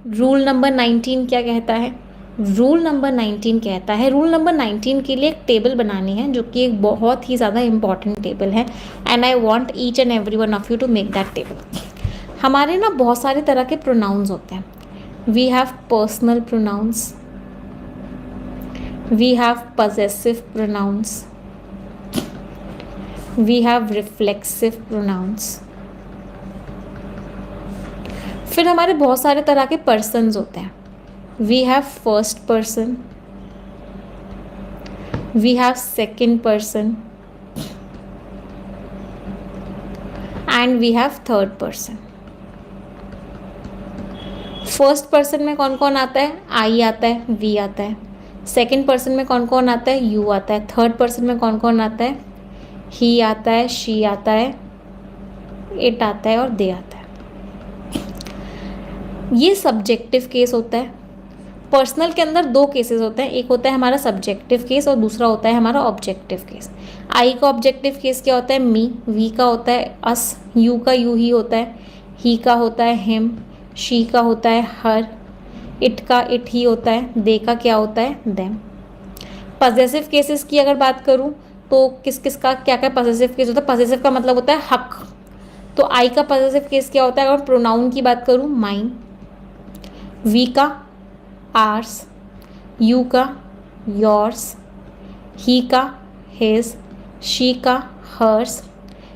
Rule number 19 क्या कहता है? रूल नंबर 19 कहता है, रूल नंबर 19 के लिए एक टेबल बनानी है जो कि एक बहुत ही ज़्यादा इंपॉर्टेंट टेबल है, and I want each and every one of you to make that table. हमारे ना बहुत सारे तरह के प्रोनाउंस होते हैं। We have personal pronouns, we have possessive pronouns, we have reflexive pronouns. फिर हमारे बहुत सारे तरह के पर्सन्स होते हैं। We have first person, we have second person and we have third person. First person में कौन कौन आता है? आई आता है, वी आता है। सेकेंड पर्सन में कौन कौन आता है? यू आता है। थर्ड पर्सन में कौन कौन आता है? ही आता है, शी आता है, इट आता है और दे आता है। ये सब्जेक्टिव केस होता है। पर्सनल के अंदर दो केसेस होते हैं, एक होता है हमारा सब्जेक्टिव केस और दूसरा होता है हमारा ऑब्जेक्टिव केस। आई का ऑब्जेक्टिव केस क्या होता है? मी। वी का होता है अस। यू का यू ही होता है। ही का होता है हिम। शी का होता है हर। इट का इट ही होता है। दे का क्या होता है? देम। पजेसिव केसेस की अगर बात करूँ तो किस किस का क्या क्या पजेसिव केस होता है? पजेसिव का मतलब होता है हक। तो आई का पजेसिव केस क्या होता है? अगर प्रोनाउन की बात करूँ, माइन। वी का आर्स, यू का योर्स, ही का हिज, शी का हर्स,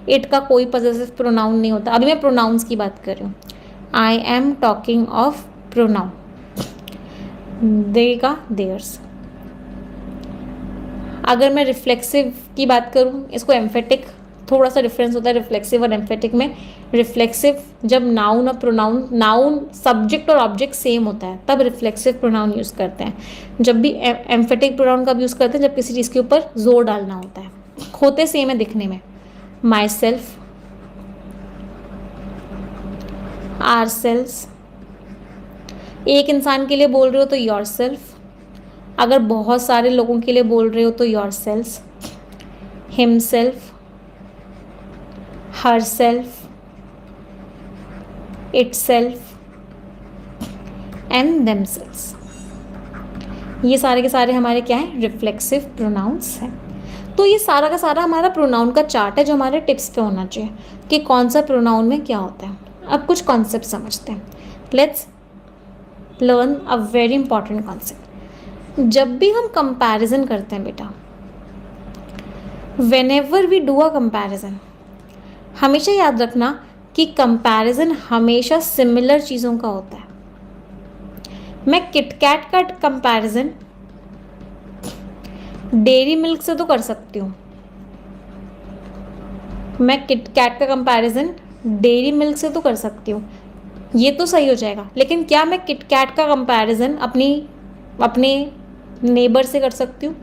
इट का कोई पजेसिव प्रोनाउन नहीं होता। अभी मैं प्रोनाउंस की बात कर रही हूँ। I am talking of pronoun. They का देयर्स। अगर मैं रिफ्लेक्सिव की बात करूँ, इसको एम्फेटिक, थोड़ा सा डिफरेंस होता है रिफ्लेक्सिव और एम्फेटिक में। रिफ्लेक्सिव जब नाउन और प्रोनाउन, नाउन सब्जेक्ट और ऑब्जेक्ट सेम होता है तब रिफ्लेक्सिव प्रोनाउन यूज़ करते हैं। जब भी एम्फेटिक प्रोनाउन कब यूज़ करते हैं? जब किसी चीज़ के ऊपर जोर डालना होता है। होते सेम है दिखने में। Myself, ourselves. एक इंसान के लिए बोल रहे हो तो योर सेल्फ। अगर बहुत सारे लोगों के लिए बोल रहे हो तो yourselves, himself, herself, itself and themselves. ये सारे के सारे हमारे क्या हैं? रिफ्लेक्सिव प्रोनाउंस हैं। तो ये सारा का सारा हमारा प्रोनाउन का चार्ट है जो हमारे टिप्स पे होना चाहिए कि कौन सा प्रोनाउन में क्या होता है। अब कुछ कॉन्सेप्ट समझते हैं। Let's learn a very important concept. जब भी हम कंपैरिजन करते हैं बेटा, whenever we do a comparison, हमेशा याद रखना कि कंपैरिजन हमेशा सिमिलर चीज़ों का होता है। मैं किटकैट का कंपैरिजन डेयरी मिल्क से तो कर सकती हूँ। मैं किटकैट का कंपैरिजन डेयरी मिल्क से तो कर सकती हूँ, ये तो सही हो जाएगा। लेकिन क्या मैं किटकैट का कंपैरिजन अपने नेबर से कर सकती हूँ?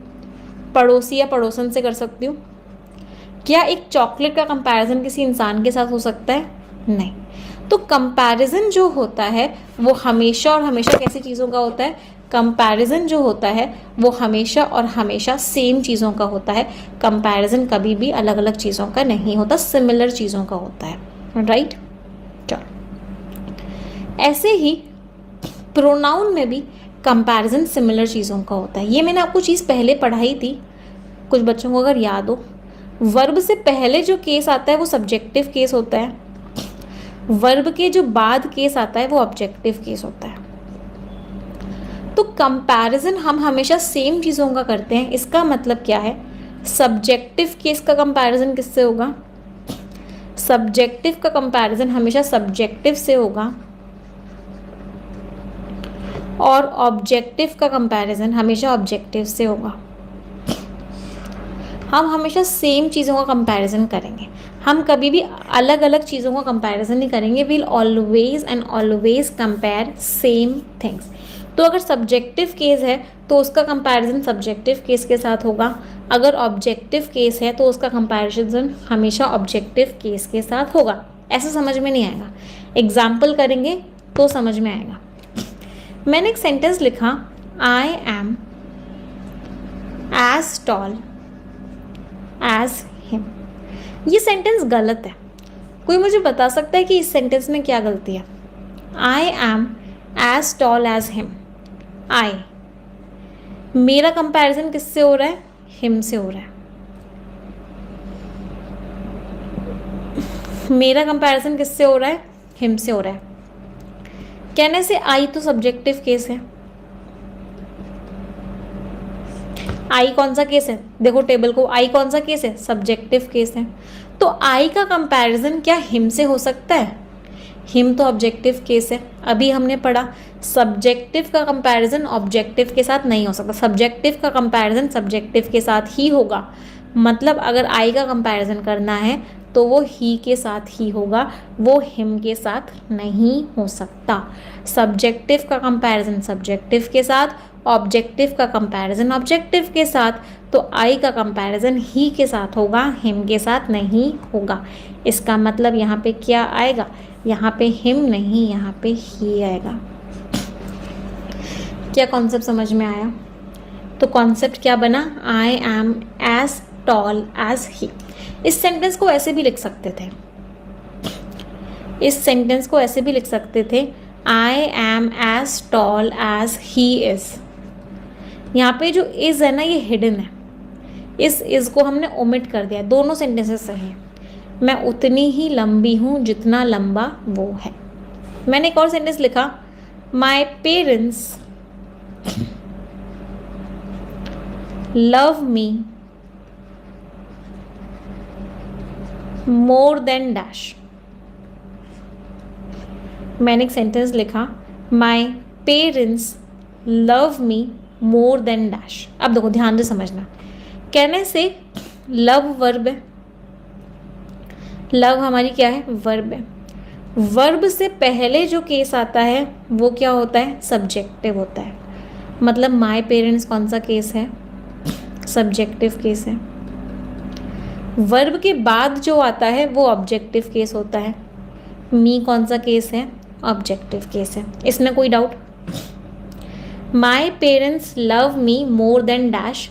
पड़ोसी या पड़ोसन से कर सकती हूँ? क्या एक चॉकलेट का कंपैरिजन किसी इंसान के साथ हो सकता है? नहीं। तो कंपैरिजन जो होता है वो हमेशा और हमेशा कैसी चीज़ों का होता है? कंपैरिजन जो होता है वो हमेशा और हमेशा सेम चीज़ों का होता है। कंपैरिजन कभी भी अलग अलग चीज़ों का नहीं होता, सिमिलर चीज़ों का होता है। राइट? चलो, ऐसे ही प्रोनाउन में भी कंपैरिजन सिमिलर चीज़ों का होता है। ये मैंने आपको चीज़ पहले पढ़ाई थी, कुछ बच्चों को अगर याद हो। वर्ब से पहले जो केस आता है वो सब्जेक्टिव केस होता है। वर्ब के जो बाद केस आता है वो ऑब्जेक्टिव केस होता है। तो कंपैरिजन हम हमेशा सेम चीज़ों का करते हैं। इसका मतलब क्या है? सब्जेक्टिव केस का कंपैरिजन किससे होगा? सब्जेक्टिव का कंपैरिजन हमेशा सब्जेक्टिव से होगा और ऑब्जेक्टिव का कंपैरिजन हमेशा ऑब्जेक्टिव से होगा। हम हमेशा सेम चीज़ों का कंपैरिजन करेंगे, हम कभी भी अलग अलग चीज़ों का कंपैरिजन नहीं करेंगे। Will always and always compare same things. तो अगर सब्जेक्टिव केस है तो उसका कंपैरिजन सब्जेक्टिव केस के साथ होगा। अगर ऑब्जेक्टिव केस है तो उसका कंपैरिजन हमेशा ऑब्जेक्टिव केस के साथ होगा। ऐसा समझ में नहीं आएगा, एग्जाम्पल करेंगे तो समझ में आएगा। मैंने एक सेंटेंस लिखा, I am as tall as him. ये सेंटेंस गलत है। कोई मुझे बता सकता है कि इस सेंटेंस में क्या गलती है? I am as tall as him, I. मेरा कंपैरिजन किससे हो रहा है? हिम से हो रहा है। मेरा कंपैरिजन किससे हो रहा है? हिम से हो रहा है। कहने से आई तो सब्जेक्टिव केस है। आई कौन सा केस है? देखो टेबल को, आई कौन सा केस है? सब्जेक्टिव केस है। तो आई का कंपैरिजन क्या हिम से हो सकता है? हिम तो ऑब्जेक्टिव केस है। अभी हमने पढ़ा सब्जेक्टिव का कंपैरिजन ऑब्जेक्टिव के साथ नहीं हो सकता, सब्जेक्टिव का कंपैरिजन सब्जेक्टिव के साथ ही होगा। मतलब अगर आई का कंपैरिजन करना है तो वो ही के साथ ही होगा, वो हिम के साथ नहीं हो सकता। सब्जेक्टिव का कंपैरिजन सब्जेक्टिव के साथ, ऑब्जेक्टिव का कंपैरिजन ऑब्जेक्टिव के साथ, तो आई का कंपैरिजन ही के साथ होगा, हिम के साथ नहीं होगा। इसका मतलब यहाँ पे क्या आएगा? यहाँ पे हिम नहीं, यहाँ पे ही आएगा। क्या कॉन्सेप्ट समझ में आया? तो कॉन्सेप्ट क्या बना? I am as tall as he. इस सेंटेंस को ऐसे भी लिख सकते थे, इस सेंटेंस को ऐसे भी लिख सकते थे, I am as tall as he is. यहाँ पे जो इज है ना, ये हिडन है, इस इज को हमने ओमिट कर दिया। दोनों सेंटेंसेस सही हैं। मैं उतनी ही लंबी हूँ जितना लंबा वो है। मैंने एक और सेंटेंस लिखा, माई parents love me more than dash. मैंने एक सेंटेंस लिखा, माई parents love me more than dash. अब देखो ध्यान से समझना, कहने से लव वर्ब है, लव हमारी क्या है? वर्ब है। वर्ब से पहले जो केस आता है वो क्या होता है? सब्जेक्टिव होता है। मतलब माई पेरेंट्स कौन सा केस है? सब्जेक्टिव केस है। वर्ब के बाद जो आता है वो ऑब्जेक्टिव केस होता है। मी कौन सा केस है? ऑब्जेक्टिव केस है। इसमें कोई डाउट? माई parents love me more than dash,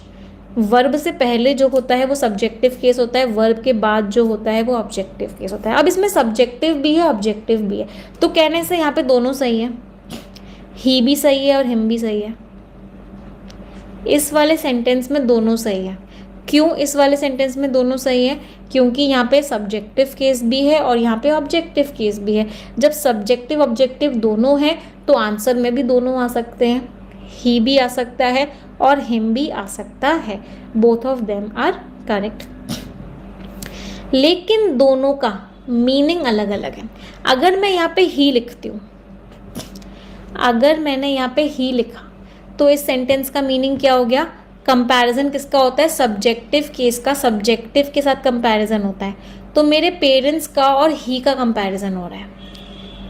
verb से पहले जो होता है वो सब्जेक्टिव केस होता है, वर्ब के बाद जो होता है वो ऑब्जेक्टिव केस होता है। अब इसमें सब्जेक्टिव भी है, ऑब्जेक्टिव भी है, तो कहने से यहाँ पे दोनों सही है, ही भी सही है और हिम भी सही है। इस वाले सेंटेंस में दोनों सही है। क्यों इस वाले सेंटेंस में दोनों सही है? क्योंकि यहाँ पे सब्जेक्टिव केस भी है और यहाँ पे ऑब्जेक्टिव केस भी है। जब सब्जेक्टिव ऑब्जेक्टिव दोनों हैं तो आंसर में भी दोनों आ सकते हैं, ही भी आ सकता है और हिम भी आ सकता है। Both of them are correct. लेकिन दोनों का मीनिंग अलग अलग है। अगर मैं यहाँ पे ही लिखती हूँ, अगर मैंने यहाँ पे ही लिखा तो इस सेंटेंस का मीनिंग क्या हो गया? कंपैरिजन किसका होता है? सब्जेक्टिव केस का सब्जेक्टिव के साथ कंपैरिजन होता है। तो मेरे पेरेंट्स का और ही का कंपैरिजन हो रहा है।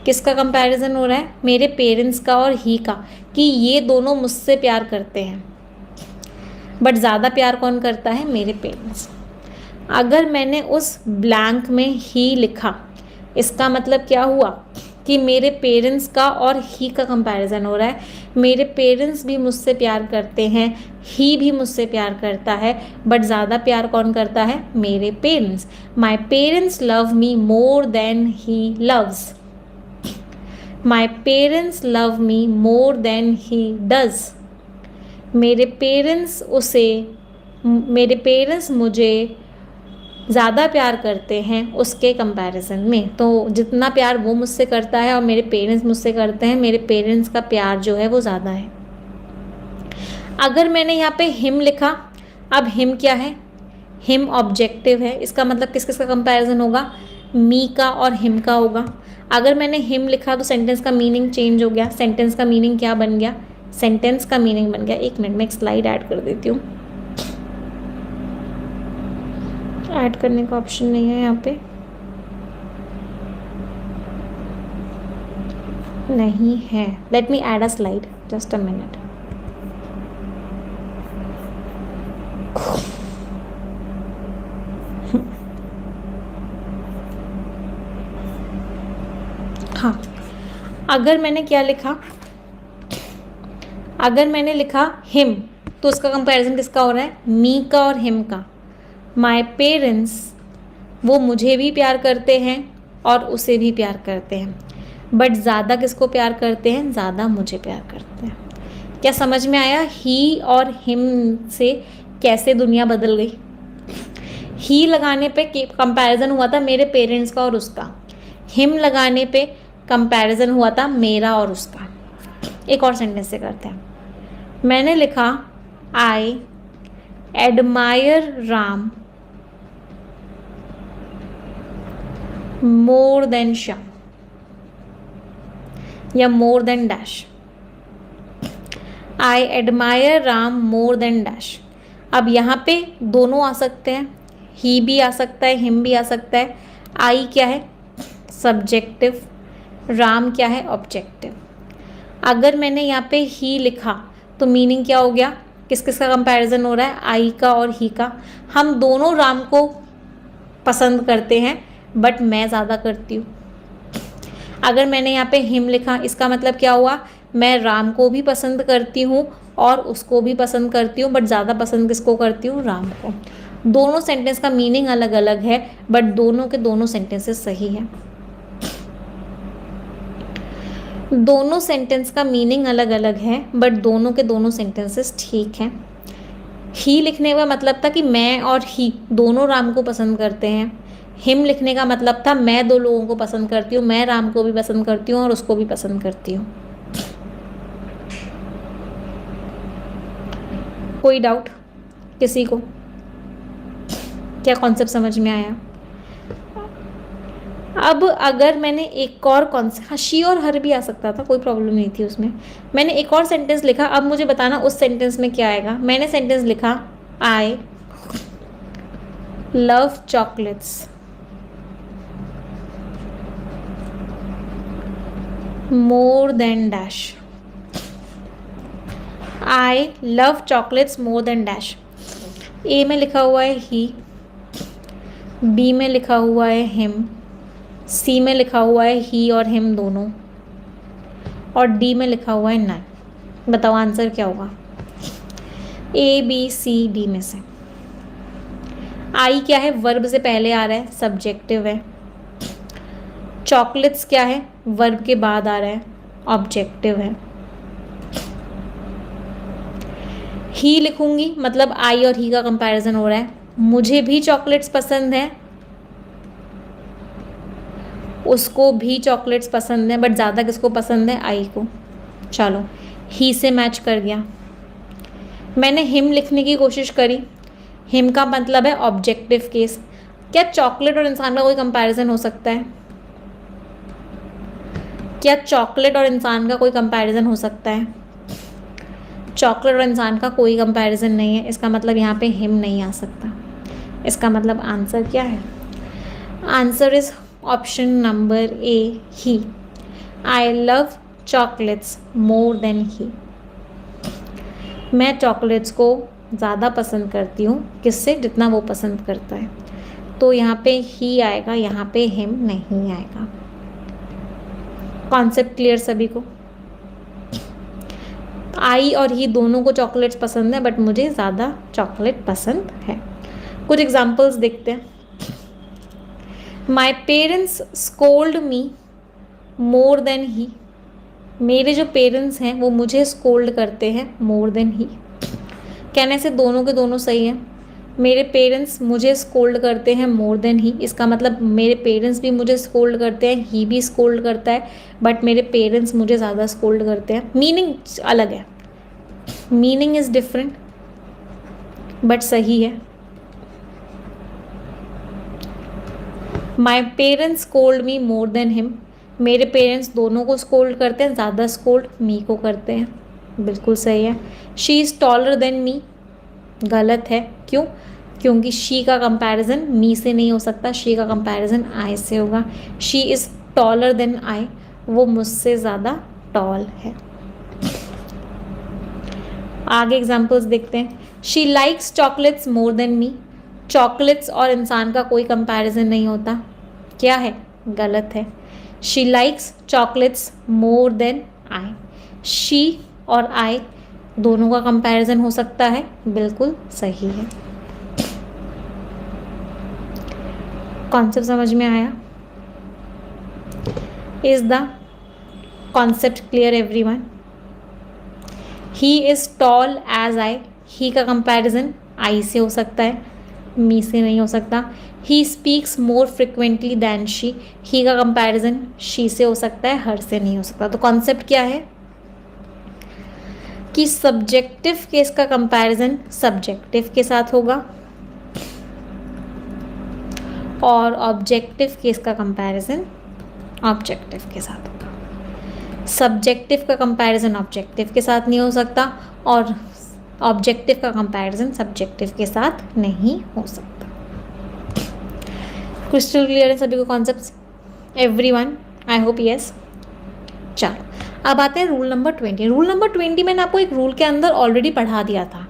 किसका कंपैरिजन हो रहा है? मेरे पेरेंट्स का और ही का, कि ये दोनों मुझसे प्यार करते हैं, बट ज़्यादा प्यार कौन करता है? मेरे पेरेंट्स। अगर मैंने उस ब्लैंक में ही लिखा, इसका मतलब क्या हुआ कि मेरे पेरेंट्स का और ही का कंपैरिजन हो रहा है। मेरे पेरेंट्स भी मुझसे प्यार करते हैं, ही भी मुझसे प्यार करता है, बट ज़्यादा प्यार कौन करता है? मेरे parents. My parents love me more than he loves. My parents love me more than he does. मेरे पेरेंट्स मुझे ज़्यादा प्यार करते हैं उसके कंपैरिजन में। तो जितना प्यार वो मुझसे करता है और मेरे पेरेंट्स मुझसे करते हैं, मेरे पेरेंट्स का प्यार जो है वो ज़्यादा है। अगर मैंने यहाँ पे हिम लिखा, अब हिम क्या है? हिम ऑब्जेक्टिव है। इसका मतलब किस किस का कंपैरिजन होगा? मी का और हिम का होगा। अगर मैंने हिम लिखा तो सेंटेंस का मीनिंग चेंज हो गया। सेंटेंस का मीनिंग क्या बन गया? सेंटेंस का मीनिंग बन गया, एक मिनट में एक स्लाइड ऐड कर देती हूँ। ऐड करने का ऑप्शन नहीं है यहाँ पे, नहीं है। Let me add a slide, just a minute. हाँ, अगर मैंने क्या लिखा, अगर मैंने लिखा हिम, तो उसका कंपैरिजन किसका हो रहा है? मी का और हिम का। माई पेरेंट्स, वो मुझे भी प्यार करते हैं और उसे भी प्यार करते हैं। बट ज़्यादा किसको प्यार करते हैं, ज़्यादा मुझे प्यार करते हैं। क्या समझ में आया ही और हिम से कैसे दुनिया बदल गई? ही लगाने पे कंपैरिजन हुआ था मेरे पेरेंट्स का और उसका, हिम लगाने पे कंपैरिजन हुआ था मेरा और उसका। एक और सेंटेंस से करते हैं। मैंने लिखा I admire Ram more than Shyam, या more than dash. I admire Ram more than dash. अब यहाँ पे दोनों आ सकते हैं, ही भी आ सकता है, हिम भी आ सकता है। आई क्या है, सब्जेक्टिव, राम क्या है, ऑब्जेक्टिव। अगर मैंने यहाँ पे ही लिखा तो मीनिंग क्या हो गया, किस किस का कंपैरिजन हो रहा है, आई का और ही का। हम दोनों राम को पसंद करते हैं बट मैं ज़्यादा करती हूँ। अगर मैंने यहाँ पे हिम लिखा, इसका मतलब क्या हुआ, मैं राम को भी पसंद करती हूँ और उसको भी पसंद करती हूँ, बट ज़्यादा पसंद किसको करती हूँ, राम को। दोनों सेंटेंस का मीनिंग अलग अलग है बट दोनों के दोनों सेंटेंसेस सही हैं। दोनों सेंटेंस का मीनिंग अलग अलग है बट दोनों के दोनों सेंटेंसेस ठीक हैं। ही लिखने का मतलब था कि मैं और ही दोनों राम को पसंद करते हैं। हिम लिखने का मतलब था मैं दो लोगों को पसंद करती हूँ, मैं राम को भी पसंद करती हूँ और उसको भी पसंद करती हूँ। कोई डाउट किसी को? क्या कॉन्सेप्ट समझ में आया? अब अगर मैंने एक और कॉन्सेप्ट, हाँ शी और हर भी आ सकता था, कोई प्रॉब्लम नहीं थी उसमें। मैंने एक और सेंटेंस लिखा, अब मुझे बताना उस सेंटेंस में क्या आएगा। मैंने सेंटेंस लिखा I love chocolates more than dash. I love chocolates more than dash. A में लिखा हुआ है ही, बी में लिखा हुआ है हिम, सी में लिखा हुआ है ही और हिम दोनों, और डी में लिखा हुआ है नन। बताओ आंसर क्या होगा? ए बी सी डी में से। आई क्या है, वर्ब से पहले आ रहा है, सब्जेक्टिव है। चॉकलेट्स क्या है, वर्ब के बाद आ रहा है, ऑब्जेक्टिव है। ही लिखूंगी मतलब आई और ही का कंपैरिजन हो रहा है। मुझे भी चॉकलेट्स पसंद है, उसको भी चॉकलेट्स पसंद है, बट ज़्यादा किसको पसंद है, आई को। चलो ही से मैच कर गया। मैंने हिम लिखने की कोशिश करी, हिम का मतलब है ऑब्जेक्टिव केस। क्या चॉकलेट और इंसान का कोई कंपैरिजन हो सकता है? क्या चॉकलेट और इंसान का कोई कंपैरिजन हो सकता है? चॉकलेट और इंसान का कोई कंपैरिजन नहीं है, इसका मतलब यहाँ पे हिम नहीं आ सकता। इसका मतलब आंसर क्या है? Answer is option number A, he. I love chocolates more than he. मैं चॉकलेट्स को ज़्यादा पसंद करती हूँ, किससे, जितना वो पसंद करता है। तो यहाँ पे ही आएगा, यहाँ पे हिम नहीं आएगा। कॉन्सेप्ट क्लियर सभी को? आई और ही दोनों को चॉकलेट्स पसंद है बट मुझे ज़्यादा चॉकलेट पसंद है। कुछ एग्जाम्पल्स देखते हैं। My parents scold me more than he. मेरे जो पेरेंट्स हैं वो मुझे स्कोल्ड करते हैं मोर देन ही। कहने से दोनों के दोनों सही हैं। मेरे पेरेंट्स मुझे स्कोल्ड करते हैं मोर देन ही, इसका मतलब मेरे पेरेंट्स भी मुझे स्कोल्ड करते हैं, ही भी स्कोल्ड करता है, बट मेरे पेरेंट्स मुझे ज़्यादा स्कोल्ड करते हैं। मीनिंग अलग है, मीनिंग इज़ डिफरेंट बट सही है। माई parents scold me more than him. मेरे पेरेंट्स दोनों को स्कोल्ड करते हैं, ज़्यादा स्कोल्ड मी को करते हैं, बिल्कुल सही है। She is taller than me, गलत है। क्यों? क्योंकि शी का कंपैरिजन मी से नहीं हो सकता, शी का कंपैरिजन आई से होगा। She is taller than I, वो मुझसे ज़्यादा टॉल है। आगे एग्जाम्पल्स देखते हैं। She likes chocolates more than me. Chocolates और इंसान का कोई कंपैरिजन नहीं होता, क्या है, गलत है। She likes chocolates more than I. She और आई दोनों का कंपैरिजन हो सकता है, बिल्कुल सही है। कॉन्सेप्ट समझ में आया? Is the concept clear everyone? He is tall as I, he का कंपैरिजन आई से हो सकता है, मी से नहीं हो सकता। He speaks more frequently than she, he का कंपैरिजन शी से हो सकता है, हर से नहीं हो सकता। तो कॉन्सेप्ट क्या है कि सब्जेक्टिव केस का कंपैरिजन सब्जेक्टिव के साथ होगा और ऑब्जेक्टिव केस का कंपैरिजन ऑब्जेक्टिव के साथ होगा। सब्जेक्टिव का कंपैरिजन ऑब्जेक्टिव के साथ नहीं हो सकता और ऑब्जेक्टिव का कंपैरिजन सब्जेक्टिव के साथ नहीं हो सकता। क्रिस्टल क्लियर है सभी को concepts? Everyone, I hope yes. चलो अब आते हैं रूल नंबर 20। रूल नंबर 20 मैंने आपको एक रूल के अंदर ऑलरेडी पढ़ा दिया था।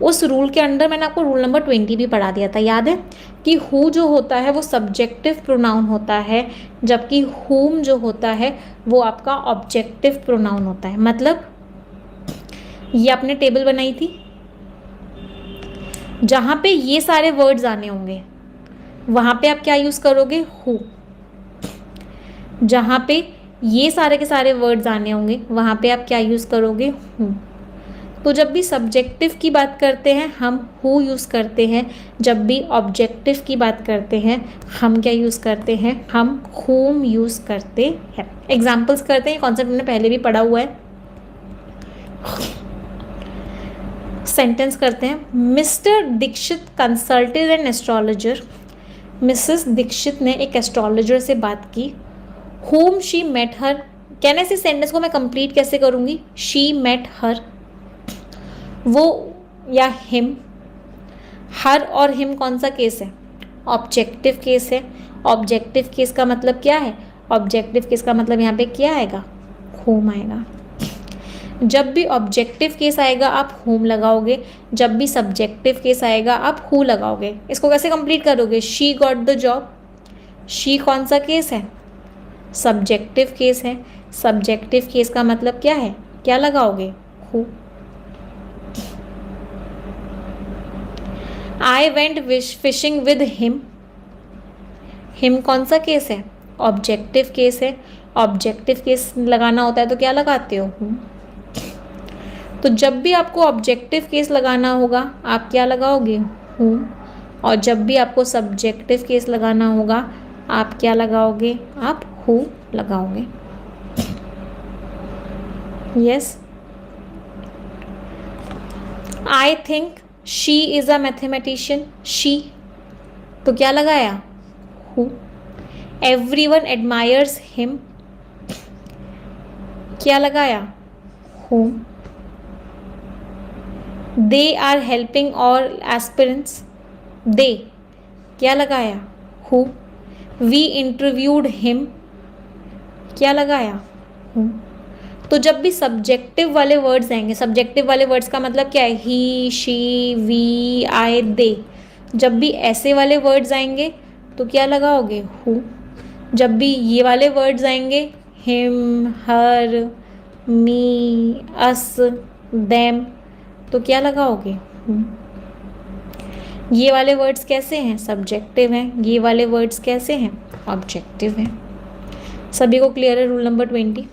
उस रूल के अंदर मैंने आपको रूल नंबर 20 भी पढ़ा दिया था। याद है कि हु जो होता है वो सब्जेक्टिव प्रोनाउन होता है, जबकि हुम जो होता है वो आपका ऑब्जेक्टिव प्रोनाउन होता है। मतलब ये आपने टेबल बनाई थी, जहाँ पे ये सारे वर्ड्स आने होंगे वहाँ पे आप क्या यूज़ करोगे? हु। जहाँ पे ये सारे के सारे वर्ड्स आने होंगे वहाँ पे आप क्या यूज़ करोगे? हु। तो जब भी सब्जेक्टिव की बात करते हैं हम हु यूज़ करते हैं, जब भी ऑब्जेक्टिव की बात करते हैं हम क्या यूज़ करते हैं? हम हुम यूज़ करते हैं। एग्जाम्पल्स करते हैं, कॉन्सेप्ट हमने पहले भी पढ़ा हुआ है। सेंटेंस करते हैं। Mr Dikshit consulted an astrologer, Mrs Dikshit ने एक एस्ट्रोलॉजर से बात की। होम शी मेट हर, कहने से सेंटेंस को मैं कंप्लीट कैसे करूँगी? शी मेट हर, वो या हिम। हर और हिम कौन सा केस है? ऑब्जेक्टिव केस है। ऑब्जेक्टिव केस का मतलब क्या है? ऑब्जेक्टिव केस का मतलब यहाँ पे क्या आएगा? होम आएगा। जब भी ऑब्जेक्टिव केस आएगा आप होम लगाओगे, जब भी सब्जेक्टिव केस आएगा आप हु लगाओगे। इसको कैसे कंप्लीट करोगे? She got the job, she कौन सा केस है? सब्जेक्टिव केस है। सब्जेक्टिव केस का मतलब क्या है? क्या लगाओगे? Who. I went fishing with him, him कौन सा केस है? ऑब्जेक्टिव केस है। ऑब्जेक्टिव केस लगाना होता है तो क्या लगाते हो? हु। तो जब भी आपको ऑब्जेक्टिव केस लगाना होगा आप क्या लगाओगे? हु। और जब भी आपको सब्जेक्टिव केस लगाना होगा आप क्या लगाओगे? आप हु लगाओगे। Yes. I think she is a mathematician, she तो क्या लगाया? हु। एवरीवन एडमायर्स हिम, क्या लगाया? Who. They are helping all aspirants, they क्या लगाया? हु। वी इंटरव्यूड हिम, क्या लगाया? हु। तो जब भी सब्जेक्टिव वाले वर्ड्स आएंगे, सब्जेक्टिव वाले वर्ड्स का मतलब क्या है? ही, शी, वी, आई, दे। जब भी ऐसे वाले वर्ड्स आएंगे तो क्या लगाओगे? हु। जब भी ये वाले वर्ड्स आएंगे, हिम, हर, मी, अस, देम, तो क्या लगाओगे? हु। ये वाले वर्ड्स कैसे हैं? सब्जेक्टिव हैं। ये वाले वर्ड्स कैसे हैं? ऑब्जेक्टिव हैं। सभी को क्लियर है रूल नंबर 20?